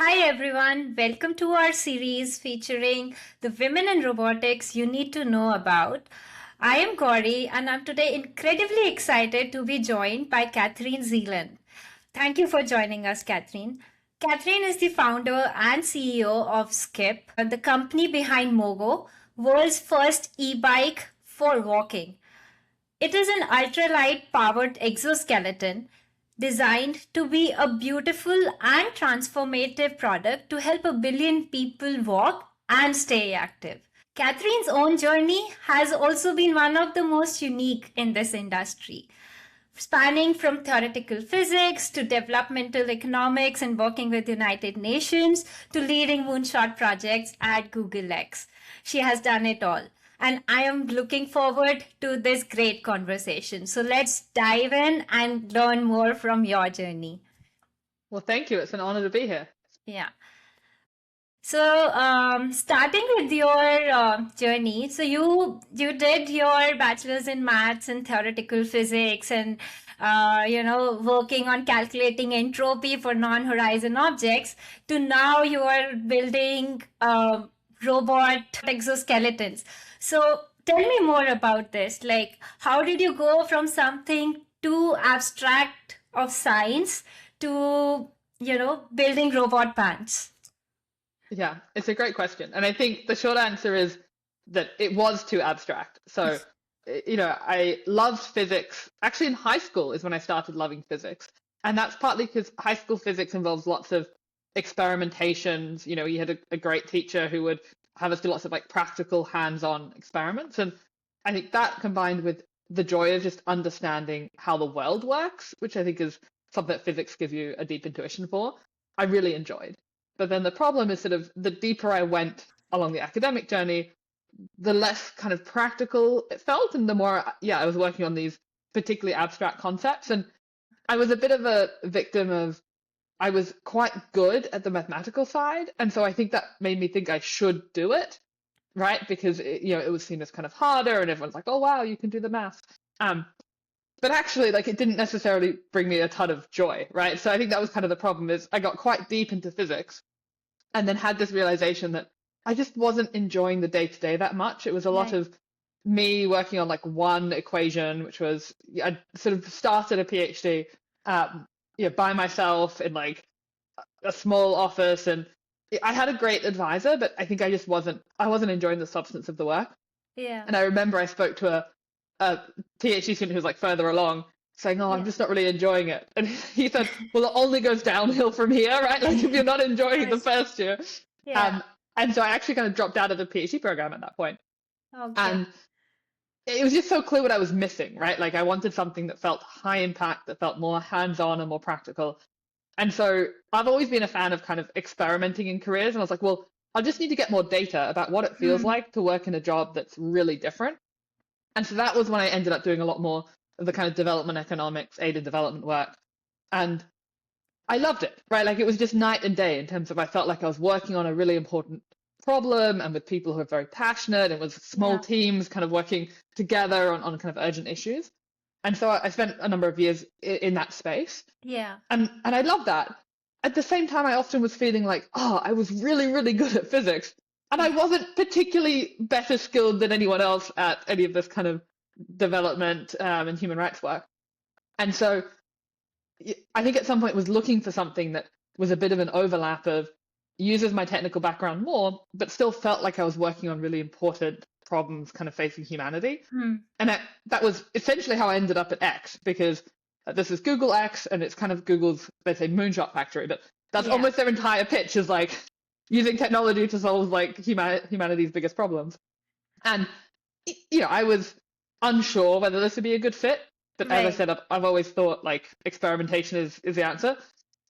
Hi everyone, welcome to our series featuring the women in robotics you need to know about. I am Gauri and I'm today incredibly excited to be joined by Kathryn Zealand. Thank you for joining us, Kathryn. Kathryn is the founder and CEO of Skip, the company behind Mogo, world's first e-bike for walking. It is an ultralight powered exoskeleton designed to be a beautiful and transformative product to help a billion people walk and stay active. Kathryn's own journey has also been one of the most unique in this industry, spanning from theoretical physics to developmental economics and working with United Nations to leading moonshot projects at Google X. She has done it all. And I am looking forward to this great conversation. So let's dive in and learn more from your journey. Well, thank you. It's an honor to be here. Yeah. So, starting with your journey, so you did your bachelor's in maths and theoretical physics, and working on calculating entropy for non-horizon objects. To now, you are building robot exoskeletons. So, tell me more about this. Like, how did you go from something too abstract of science to building robot pants? Yeah, it's a great question. And I think the short answer is that it was too abstract. So, I loved physics. Actually, in high school is when I started loving physics. And that's partly because high school physics involves lots of experimentations. You had a great teacher who would have us do lots of like practical hands-on experiments. And I think that combined with the joy of just understanding how the world works, which I think is something that physics gives you a deep intuition for, I really enjoyed. But then the problem is sort of the deeper I went along the academic journey, the less kind of practical it felt, and the more, I was working on these particularly abstract concepts. And I was a bit of a victim of, I was quite good at the mathematical side. And so I think that made me think I should do it, right? Because, it was seen as kind of harder and everyone's like, oh, wow, you can do the math. But actually, like, it didn't necessarily bring me a ton of joy, right? So I think that was kind of the problem is I got quite deep into physics and then had this realization that I just wasn't enjoying the day-to-day that much. It was a lot of me working on like one equation, which was I sort of started a PhD by myself in like a small office, and I had a great advisor, but I think I wasn't enjoying the substance of the work. Yeah. And I remember I spoke to a PhD student who's like further along saying, oh, I'm just not really enjoying it. And he said, well, it only goes downhill from here, right? Like if you're not enjoying the first year. Yeah. And so I actually kind of dropped out of the PhD program at that point. Okay. And it was just so clear what I was missing, right? Like I wanted something that felt high impact, that felt more hands-on and more practical. And so I've always been a fan of kind of experimenting in careers. And I was like, well, I just need to get more data about what it feels like to work in a job that's really different. And so that was when I ended up doing a lot more of the kind of development economics, aided development work. And I loved it, right? Like it was just night and day in terms of I felt like I was working on a really important problem and with people who are very passionate, and with small teams kind of working together on kind of urgent issues. And so I spent a number of years in that space. Yeah. And I loved that. At the same time, I often was feeling like, oh, I was really, really good at physics. And I wasn't particularly better skilled than anyone else at any of this kind of development and human rights work. And so I think at some point was looking for something that was a bit of an overlap of uses my technical background more, but still felt like I was working on really important problems kind of facing humanity. And that was essentially how I ended up at X, because this is Google X, and it's kind of Google's, let's say, moonshot factory, but that's almost their entire pitch is like using technology to solve like humanity's biggest problems. And I was unsure whether this would be a good fit, but as I said, I've always thought like experimentation is the answer.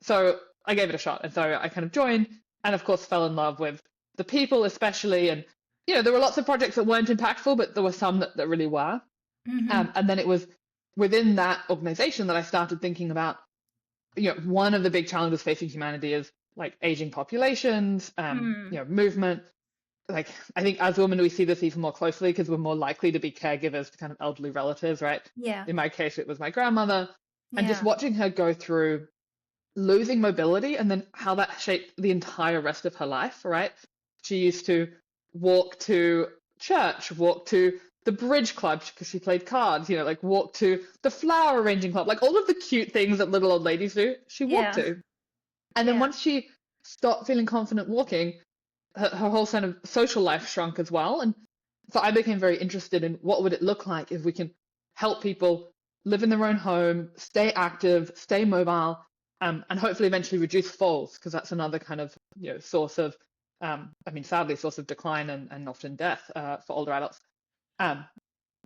So I gave it a shot, and so I kind of joined, and of course fell in love with the people especially. And there were lots of projects that weren't impactful, but there were some that really were. And then it was within that organization that I started thinking about, one of the big challenges facing humanity is like aging populations, movement. Like I think as women we see this even more closely because we're more likely to be caregivers to kind of elderly relatives, right? Yeah. In my case, it was my grandmother, and just watching her go through losing mobility and then how that shaped the entire rest of her life, right? She used to walk to church, walk to the bridge club because she played cards, like walk to the flower arranging club, like all of the cute things that little old ladies do, she walked Yeah. to. And then Yeah. once she stopped feeling confident walking, her whole kind of social life shrunk as well. And so I became very interested in what would it look like if we can help people live in their own home, stay active, stay mobile, and hopefully eventually reduce falls, because that's another kind of source of, sadly, source of decline and often death for older adults.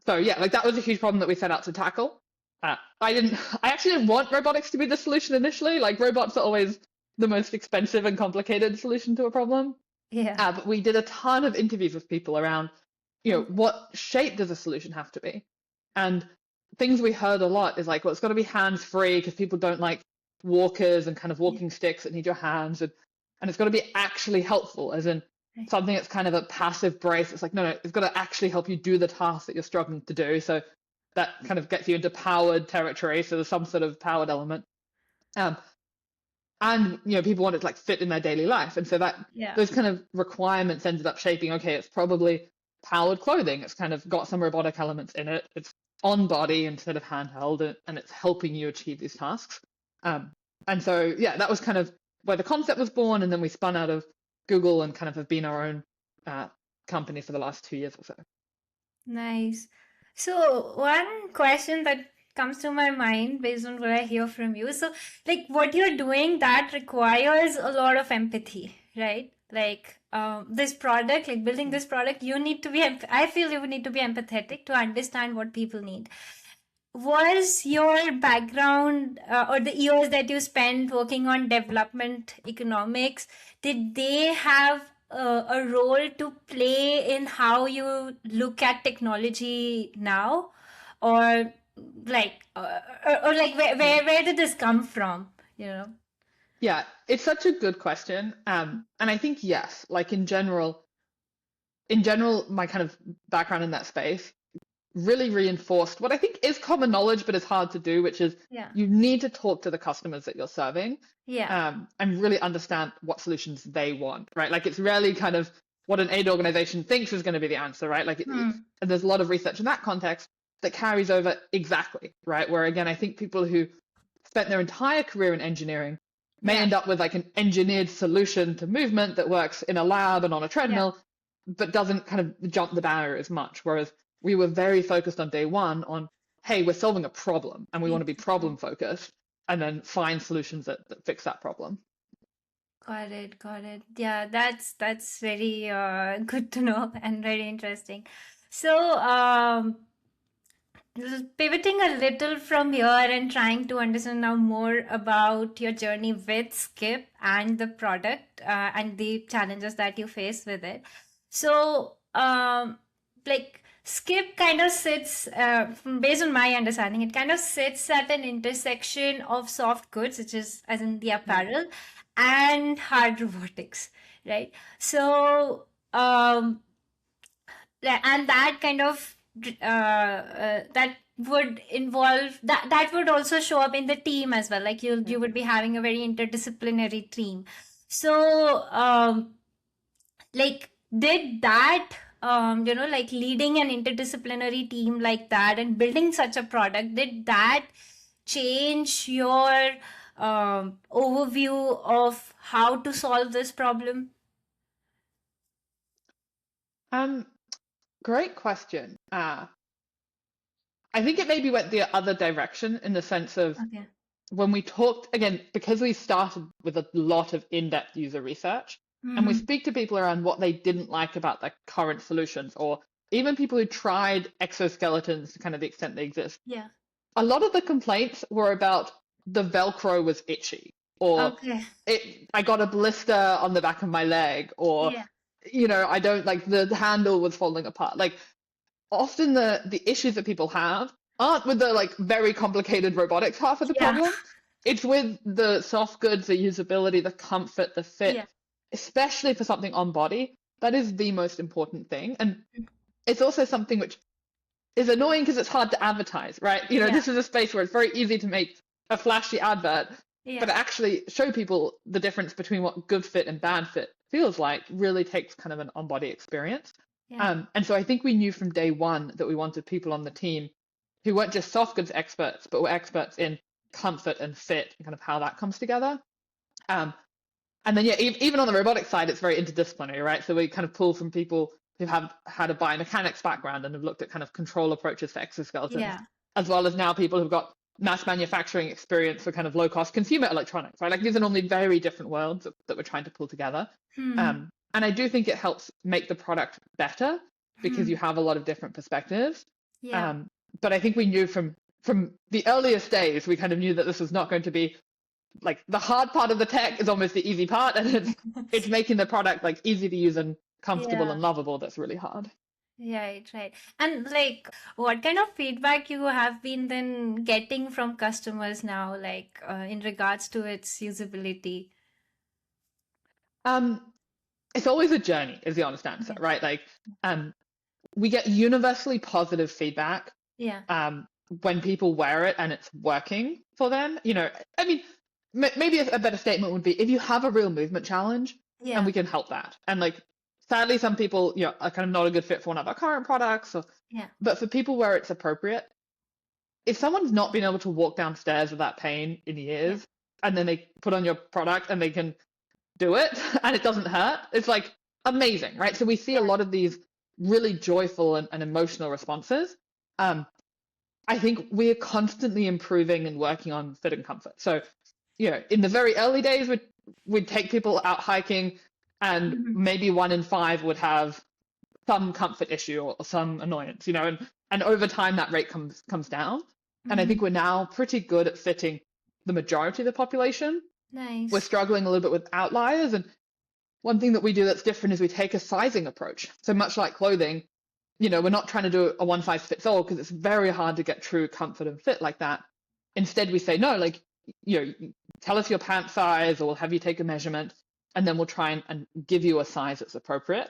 So yeah, like that was a huge problem that we set out to tackle. I actually didn't want robotics to be the solution initially. Like robots are always the most expensive and complicated solution to a problem. Yeah. But we did a ton of interviews with people around, what shape does a solution have to be? And things we heard a lot is like, well, it's got to be hands-free because people don't like walkers and kind of walking sticks that need your hands. And it's got to be actually helpful, as in something that's kind of a passive brace. It's like, no, it's got to actually help you do the task that you're struggling to do. So that kind of gets you into powered territory. So there's some sort of powered element. And people want it to like fit in their daily life, and so that those kind of requirements ended up shaping, okay, it's probably powered clothing, it's kind of got some robotic elements in it, it's on body instead of handheld, and it's helping you achieve these tasks. And so that was kind of where the concept was born, and then we spun out of Google and kind of have been our own company for the last 2 years or so. Nice. So one question that comes to my mind based on what I hear from you. So, like, what you're doing that requires a lot of empathy, right? Like, this product, like building this product, you need to be, I feel you need to be empathetic to understand what people need. Was your background or the years that you spent working on development economics, did they have a role to play in how you look at technology now? Or like where did this come from, Yeah, it's such a good question. And I think yes, like in general, my kind of background in that space really reinforced what I think is common knowledge, but it's hard to do, which is you need to talk to the customers that you're serving, and really understand what solutions they want, right? Like it's rarely kind of what an aid organization thinks is going to be the answer, right? Like and there's a lot of research in that context that carries over exactly, right? Where again, I think people who spent their entire career in engineering may end up with like an engineered solution to movement that works in a lab and on a treadmill, but doesn't kind of jump the barrier as much. Whereas we were very focused on day one on, hey, we're solving a problem and we want to be problem focused and then find solutions that fix that problem. Got it. Yeah, that's very good to know and very interesting. So, pivoting a little from here and trying to understand now more about your journey with Skip and the product and the challenges that you face with it. So, like Skip kind of sits, based on my understanding, it kind of sits at an intersection of soft goods, which is as in the apparel, and hard robotics, right? So, and that kind of that would involve that would also show up in the team as well. Like you would be having a very interdisciplinary team. So, like did that like leading an interdisciplinary team like that and building such a product, did that change your overview of how to solve this problem? Great question. I think it maybe went the other direction in the sense of when we talked, again, because we started with a lot of in-depth user research, and we speak to people around what they didn't like about their current solutions, or even people who tried exoskeletons to kind of the extent they exist. A lot of the complaints were about the Velcro was itchy, or I got a blister on the back of my leg, or I don't like the handle was falling apart. Like often the issues that people have aren't with the like very complicated robotics half of the problem. It's with the soft goods, the usability, the comfort, the fit, especially for something on body. That is the most important thing. And it's also something which is annoying because it's hard to advertise, right? This is a space where it's very easy to make a flashy advert, but actually show people the difference between what good fit and bad fit feels like really takes kind of an on-body experience. Yeah. And so I think we knew from day one that we wanted people on the team who weren't just soft goods experts, but were experts in comfort and fit and kind of how that comes together. Um, and then, yeah, even on the robotics side, it's very interdisciplinary, right? So we kind of pull from people who have had a biomechanics background and have looked at kind of control approaches for exoskeletons, Yeah. as well as now people who've got mass manufacturing experience for kind of low cost consumer electronics, right? Like these are normally very different worlds that we're trying to pull together. Hmm. And I do think it helps make the product better because you Hmm. have a lot of different perspectives. Yeah. But I think we knew from the earliest days, we kind of knew that this was not going to be like the hard part of the tech is almost the easy part, and it's making the product like easy to use and comfortable Yeah. and lovable that's really hard. Right, right. And like, what kind of feedback you have been then getting from customers now, like in regards to its usability? Um, it's always a journey, is the honest answer, Okay. right? Like, um, we get universally positive feedback Yeah. when people wear it and it's working for them. You know, I mean, maybe a better statement would be if you have a real movement challenge and Yeah. we can help that. And like, sadly, some people, you know, are kind of not a good fit for one of our current products. Yeah. But for people where it's appropriate, if someone's not been able to walk downstairs without pain in Yeah. years, and then they put on your product and they can do it and it doesn't hurt, it's like amazing, right? So we see a Yeah. lot of these really joyful and emotional responses. Um, I think we're constantly improving and working on fit and comfort. So, you know, in the very early days, we'd take people out hiking, and Mhm. maybe 1 in 5 would have some comfort issue or some annoyance, you know, and over time that rate comes down. And I think Mhm. we're now pretty good at fitting the majority of the population. We're Nice. struggling a little bit with outliers, and one thing that we do that's different is we take a sizing approach. So much like clothing, you know, we're not trying to do a one size fits all because it's very hard to get true comfort and fit like that. Instead, we say, no, like, you know, tell us your pant size or we'll have you take a measurement and then we'll try and give you a size that's appropriate.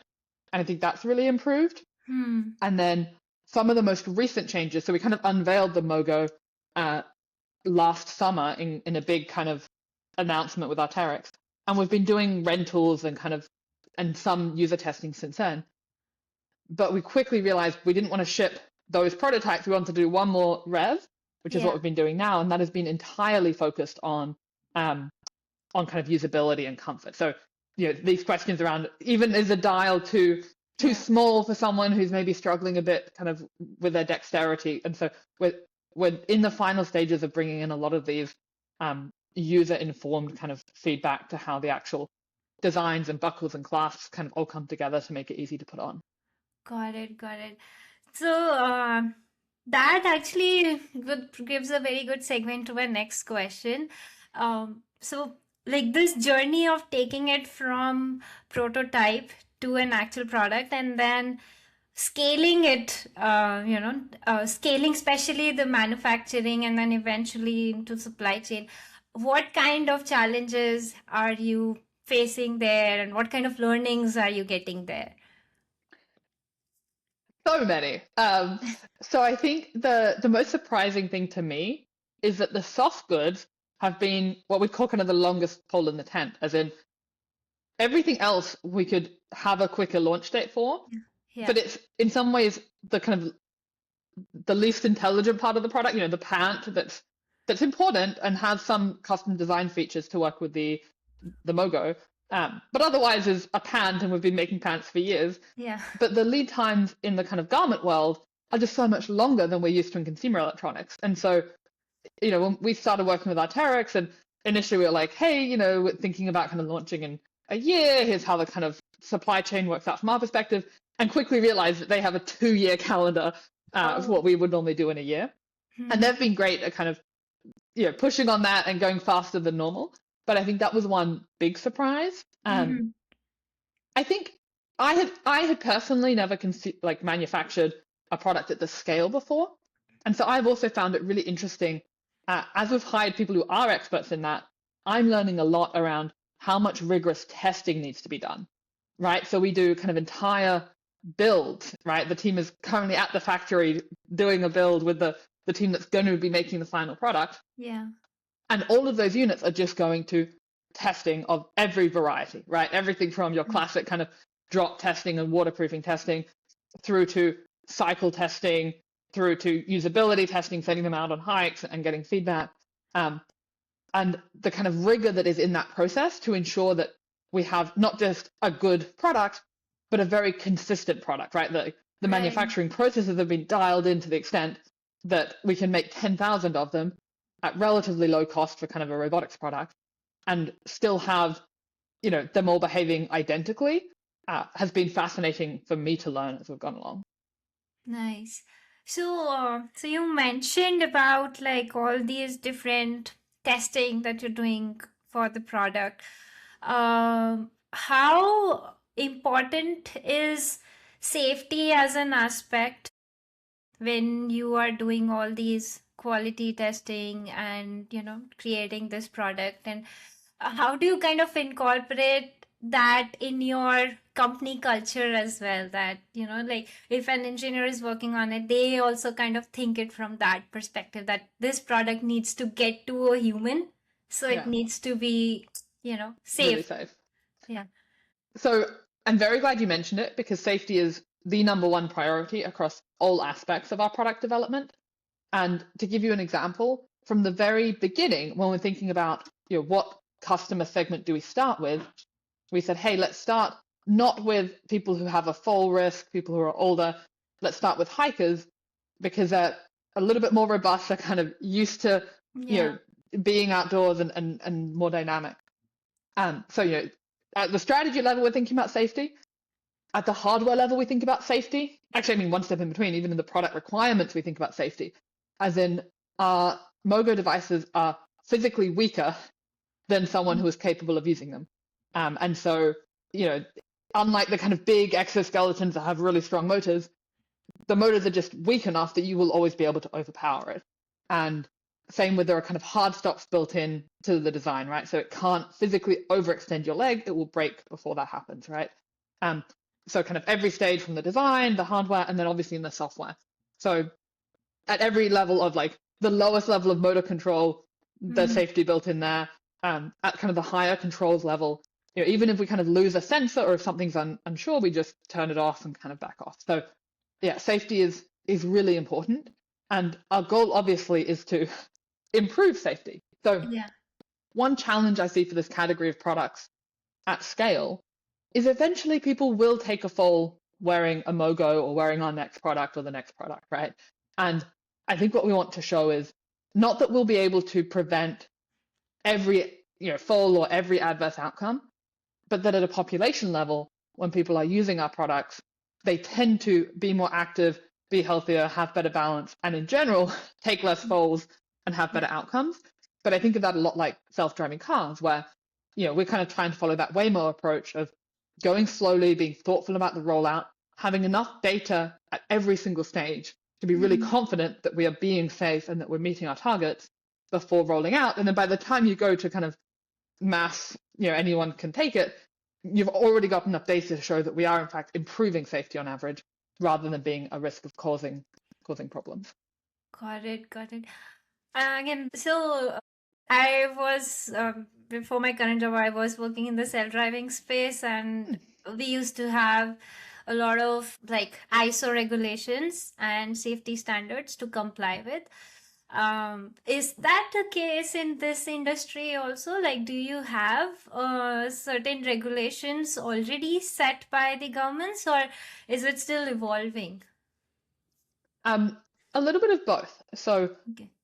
And I think that's really improved. Hmm. And then some of the most recent changes, so we kind of unveiled the Mogo uh, last summer in a big kind of announcement with Arc'teryx. And we've been doing rentals and some user testing since then. But we quickly realized we didn't want to ship those prototypes. We wanted to do one more rev, which is what Yeah. we've been doing now, and that has been entirely focused on kind of usability and comfort. So, you know, these questions around even is a dial too Yeah. small for someone who's maybe struggling a bit kind of with their dexterity, and so we're in the final stages of bringing in a lot of these user informed kind of feedback to how the actual designs and buckles and clasps kind of all come together to make it easy to put on. Got it. Got it. So that actually gives a very good segue to our next question. So like this journey of taking it from prototype to an actual product and then scaling it, scaling especially the manufacturing and then eventually into supply chain. What kind of challenges are you facing there and what kind of learnings are you getting there? So many. So I think the most surprising thing to me is that the soft goods have been what we call kind of the longest pole in the tent, as in everything else we could have a quicker launch date for, Yeah. but it's in some ways the kind of the least intelligent part of the product, you know, the pant that's important and has some custom design features to work with the Mogo. But otherwise is a pant, and we've been making pants for years. Yeah. But the lead times in the kind of garment world are just so much longer than we're used to in consumer electronics. And so, you know, when we started working with Arc'teryx, and initially we were like, hey, you know, we're thinking about kind of launching in a year. Here's how the kind of supply chain works out from our perspective, and quickly realized that they have a 2-year calendar of Oh. what we would normally do in a year. And Hmm. they've been great at kind of, you know, pushing on that and going faster than normal. But I think that was one big surprise. Hmm. I think I had personally never manufactured a product at this scale before, and so I've also found it really interesting. As we've hired people who are experts in that, I'm learning a lot around how much rigorous testing needs to be done, right? So we do kind of entire builds, right? The team is currently at the factory doing a build with the team that's going to be making the final product. Yeah. And all of those units are just going to testing of every variety, right? Everything from your classic kind of drop testing and waterproofing testing through to cycle testing, through to usability testing, sending them out on hikes and getting feedback. And the kind of rigor that is in that process to ensure that we have not just a good product, but a very consistent product, right? The Right. manufacturing processes have been dialed in to the extent that we can make 10,000 of them at relatively low cost for kind of a robotics product and still have, them all behaving identically, has been fascinating for me to learn as we've gone along. Nice. So you mentioned about like all these different testing that you're doing for the product. How important is safety as an aspect when you are doing all these quality testing and, creating this product? And how do you kind of incorporate that in your company culture as well, that like if an engineer is working on it, they also kind of think it from that perspective, that this product needs to get to a human, so it Yeah. needs to be Really safe. safe. Yeah. So I'm very glad you mentioned it because safety is the number one priority across all aspects of our product development. And to give you an example, from the very beginning, when we're thinking about what customer segment do we start with, we said, hey, let's start not with people who have a fall risk, people who are older. Let's start with hikers because they're a little bit more robust. They're kind of used to being outdoors and more dynamic. So at the strategy level, we're thinking about safety. At the hardware level, we think about safety. Actually, I mean, one step in between, even in the product requirements, we think about safety. As in, our MOGO devices are physically weaker than someone who is capable of using them. And so, unlike the kind of big exoskeletons that have really strong motors, the motors are just weak enough that you will always be able to overpower it. And same with there are kind of hard stops built in to the design, right? So it can't physically overextend your leg. It will break before that happens, right? So kind of every stage from the design, the hardware, and then obviously in the software. So at every level of like the lowest level of motor control, the safety built in there. At kind of the higher controls level, even if we kind of lose a sensor or if something's unsure, we just turn it off and kind of back off. So yeah, safety is really important. And our goal obviously is to improve safety. So one challenge I see for this category of products at scale is eventually people will take a fall wearing a MOGO or wearing our next product or the next product, right? And I think what we want to show is not that we'll be able to prevent every fall or every adverse outcome, but that at a population level, when people are using our products, they tend to be more active, be healthier, have better balance, and in general, take less falls and have better outcomes. But I think of that a lot like self-driving cars, where we're kind of trying to follow that Waymo approach of going slowly, being thoughtful about the rollout, having enough data at every single stage to be really confident that we are being safe and that we're meeting our targets before rolling out. And then by the time you go to kind of mass, anyone can take it, you've already got enough data to show that we are in fact improving safety on average rather than being a risk of causing problems. Got it. Again, so I was before my current job, I was working in the self-driving space, and we used to have a lot of like ISO regulations and safety standards to comply with. Is that the case in this industry also? Like, do you have certain regulations already set by the governments, or is it still evolving? A little bit of both. So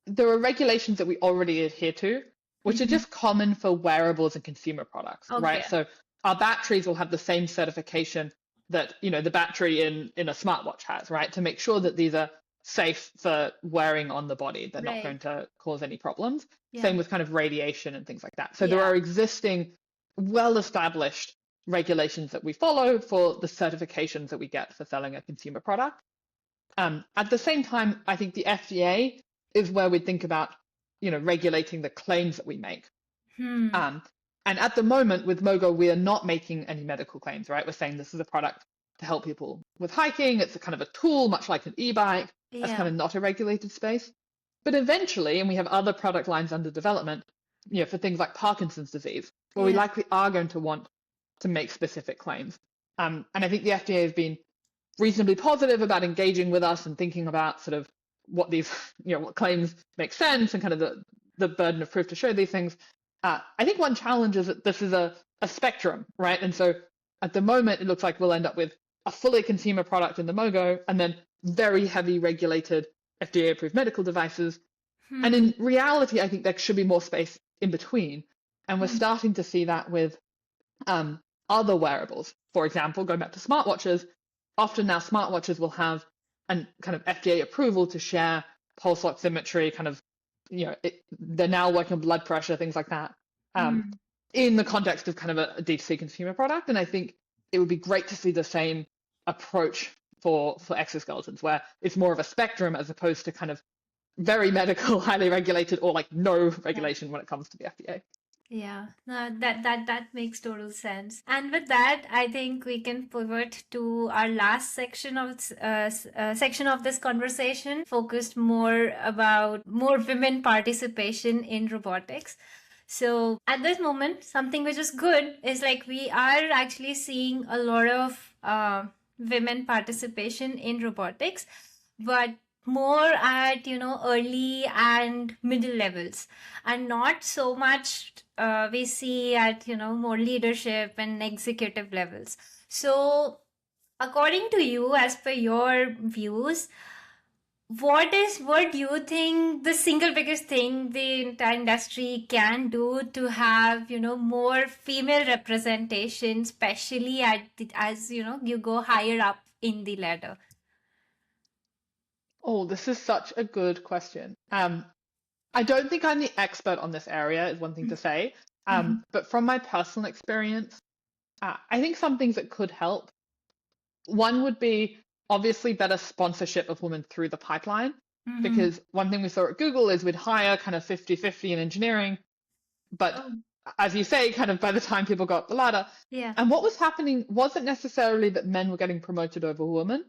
there are regulations that we already adhere to, which are just common for wearables and consumer products, right? So our batteries will have the same certification that the battery in a smartwatch has, right? To make sure that these are safe for wearing on the body. They're not going to cause any problems. Same with kind of radiation and things like that. So there are existing, well-established regulations that we follow for the certifications that we get for selling a consumer product. At the same time, I think the FDA is where we think about, regulating the claims that we make. And at the moment with MOGO, we are not making any medical claims, right? We're saying this is a product to help people with hiking. It's a kind of a tool, much like an e-bike. That's kind of not a regulated space. But eventually, and we have other product lines under development, for things like Parkinson's disease, where we Yeah. likely are going to want to make specific claims. And I think the FDA has been reasonably positive about engaging with us and thinking about sort of what these, what claims make sense and kind of the burden of proof to show these things. I think one challenge is that this is a spectrum, right? And so at the moment, it looks like we'll end up with a fully consumer product in the MOGO and then very heavy regulated FDA approved medical devices. And in reality, I think there should be more space in between. And we're starting to see that with other wearables. For example, going back to smartwatches, often now smartwatches will have an kind of FDA approval to share pulse oximetry, kind of, they're now working on blood pressure, things like that, in the context of kind of a D2C consumer product. And I think it would be great to see the same approach for exoskeletons, where it's more of a spectrum as opposed to kind of very medical, highly regulated, or like no regulation when it comes to the FDA. Yeah, no, that makes total sense. And with that, I think we can pivot to our last section of this conversation, focused more about more women participation in robotics. So at this moment, something which is good is like we are actually seeing a lot of women participation in robotics, but more at early and middle levels, and not so much we see at more leadership and executive levels. So according to you, as per your views, what do you think the single biggest thing the entire industry can do to have more female representation, especially as you go higher up in the ladder? Oh, this is such a good question. I don't think I'm the expert on this area, is one thing to say. But from my personal experience, I think some things that could help. One would be obviously better sponsorship of women through the pipeline, because one thing we saw at Google is we'd hire kind of 50-50 in engineering, but as you say, kind of by the time people got up the ladder, Yeah. and what was happening wasn't necessarily that men were getting promoted over women,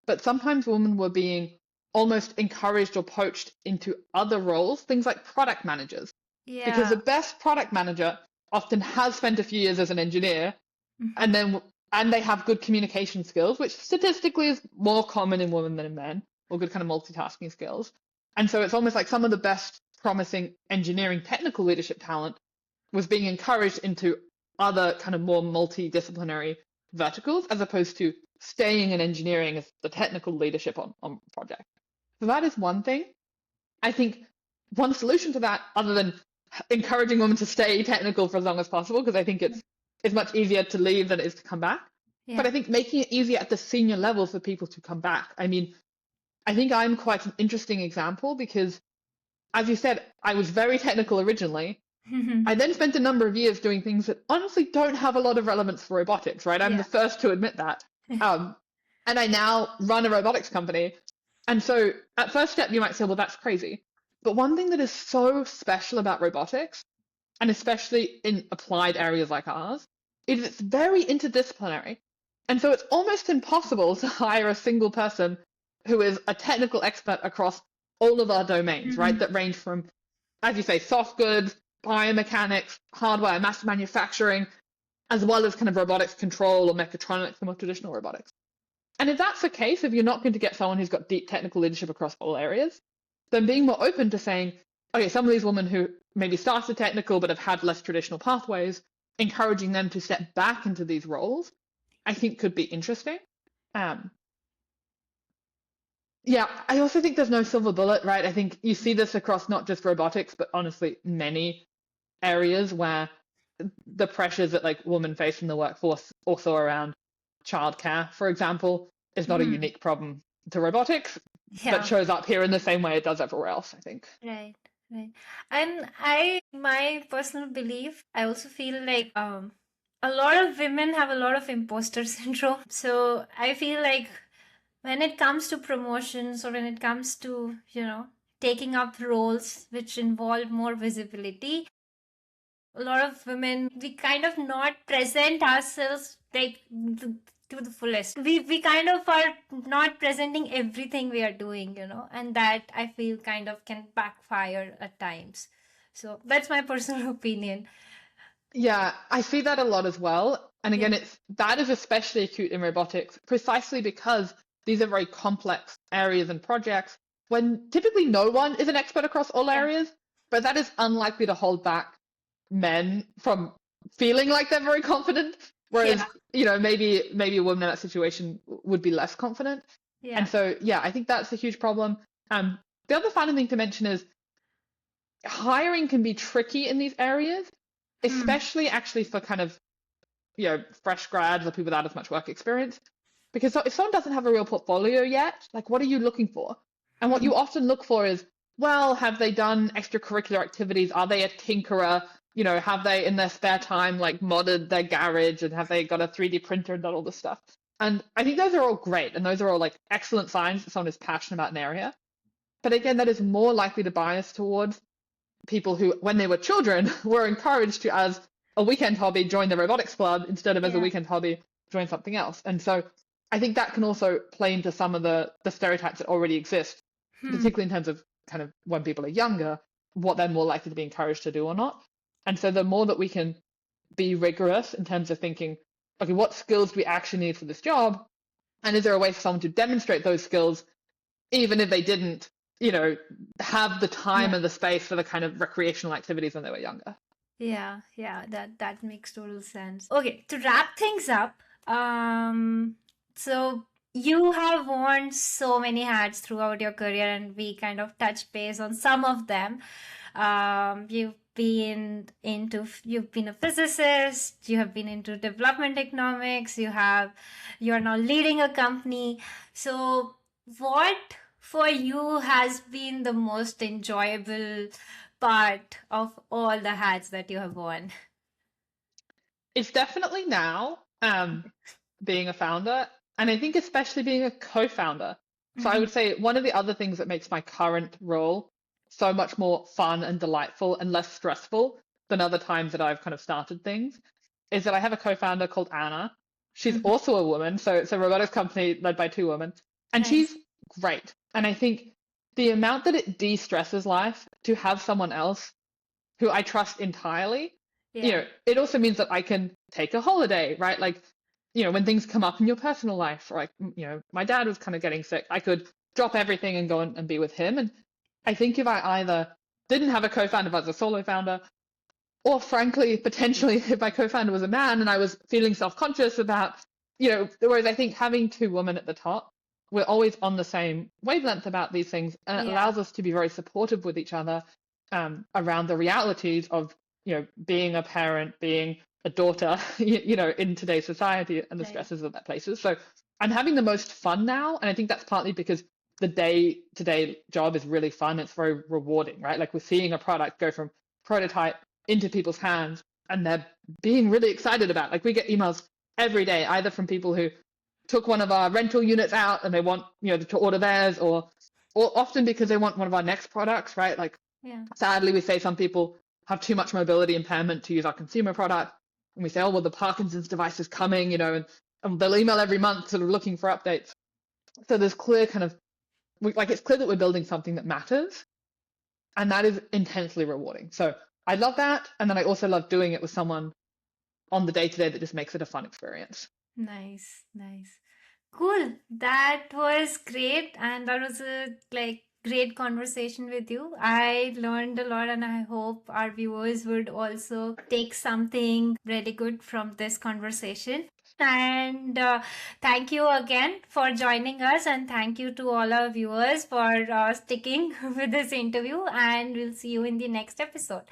but sometimes women were being almost encouraged or poached into other roles, things like product managers. Because the best product manager often has spent a few years as an engineer, and they have good communication skills, which statistically is more common in women than in men, or good kind of multitasking skills. And so it's almost like some of the best promising engineering technical leadership talent was being encouraged into other kind of more multidisciplinary verticals, as opposed to staying in engineering as the technical leadership on project. So that is one thing. I think one solution to that, other than encouraging women to stay technical for as long as possible, because I think it's much easier to leave than it is to come back. But I think making it easier at the senior level for people to come back. I mean, I think I'm quite an interesting example because, as you said, I was very technical originally. I then spent a number of years doing things that honestly don't have a lot of relevance for robotics, right? I'm the first to admit that. And I now run a robotics company. And so at first step, you might say, well, that's crazy. But one thing that is so special about robotics, and especially in applied areas like ours, is it's very interdisciplinary. And so it's almost impossible to hire a single person who is a technical expert across all of our domains, right? That range from, as you say, soft goods, biomechanics, hardware, mass manufacturing, as well as kind of robotics control or mechatronics, the more traditional robotics. And if that's the case, if you're not going to get someone who's got deep technical leadership across all areas, then being more open to saying, okay, some of these women who maybe started technical but have had less traditional pathways, encouraging them to step back into these roles, I think could be interesting. Yeah, I also think there's no silver bullet, right? I think you see this across not just robotics, but honestly, many areas where the pressures that like women face in the workforce, also around childcare, for example, is not a unique problem to robotics, but shows up here in the same way it does everywhere else, I think. Right, right. And my personal belief, I also feel like a lot of women have a lot of imposter syndrome. So I feel like when it comes to promotions or when it comes to, taking up roles which involve more visibility, a lot of women, we kind of not present ourselves like to the fullest. We kind of are not presenting everything we are doing, and that I feel kind of can backfire at times. So that's my personal opinion. Yeah, I see that a lot as well. And Yeah. again, that is especially acute in robotics, precisely because these are very complex areas and projects when typically no one is an expert across all Yeah. areas, but that is unlikely to hold back men from feeling like they're very confident. Whereas, Yeah. maybe a woman in that situation would be less confident. And Yeah. so, yeah, I think that's a huge problem. The other final thing to mention is hiring can be tricky in these areas, Hmm. especially actually for kind of, fresh grads or people without as much work experience. Because if someone doesn't have a real portfolio yet, like what are you looking for? And what Hmm. you often look for is, well, have they done extracurricular activities? Are they a tinkerer? Have they in their spare time like modded their garage, and have they got a 3D printer and done all this stuff? And I think those are all great, and those are all like excellent signs that someone is passionate about an area. But again, that is more likely to bias towards people who, when they were children, were encouraged to, as a weekend hobby, join the robotics club instead of as a Yeah. weekend hobby, join something else. And so I think that can also play into some of the stereotypes that already exist, Hmm. particularly in terms of kind of when people are younger, what they're more likely to be encouraged to do or not. And so the more that we can be rigorous in terms of thinking, okay, what skills do we actually need for this job? And is there a way for someone to demonstrate those skills even if they didn't, have the time Yeah. and the space for the kind of recreational activities when they were younger? Yeah, yeah, that makes total sense. Okay, to wrap things up, so you have worn so many hats throughout your career, and we kind of touch base on some of them. You've been a physicist, you have been into development economics, you are now leading a company. So what for you has been the most enjoyable part of all the hats that you have worn? It's definitely now being a founder, and I think especially being a co-founder. So I Mm-hmm. would say one of the other things that makes my current role so much more fun and delightful and less stressful than other times that I've kind of started things is that I have a co-founder called Anna. She's Mm-hmm. also a woman, so it's a robotics company led by two women, and Nice. she's great. And I think the amount that it de-stresses life to have someone else who I trust entirely, Yeah. it also means that I can take a holiday, right? Like, when things come up in your personal life, or like, my dad was kind of getting sick, I could drop everything and go and be with him. And I think if I either didn't have a co-founder, if I was a solo founder, or frankly, potentially, if my co-founder was a man and I was feeling self-conscious about, whereas I think having two women at the top, we're always on the same wavelength about these things, and it Yeah. allows us to be very supportive with each other around the realities of, being a parent, being a daughter, in today's society and the Right. stresses of that places. So I'm having the most fun now, and I think that's partly because the day-to-day job is really fun. It's very rewarding, right? Like we're seeing a product go from prototype into people's hands, and they're being really excited about it. Like we get emails every day, either from people who took one of our rental units out and they want, to order theirs, or often because they want one of our next products, right? Like Yeah. sadly, we say some people have too much mobility impairment to use our consumer product. And we say, oh, well, the Parkinson's device is coming, and they'll email every month sort of looking for updates. So there's clear kind of, it's clear that we're building something that matters. And that is intensely rewarding. So I love that. And then I also love doing it with someone on the day to day that just makes it a fun experience. Nice. Nice. Cool. That was great, and that was a great conversation with you. I learned a lot, and I hope our viewers would also take something really good from this conversation. And thank you again for joining us, and thank you to all our viewers for sticking with this interview. And we'll see you in the next episode.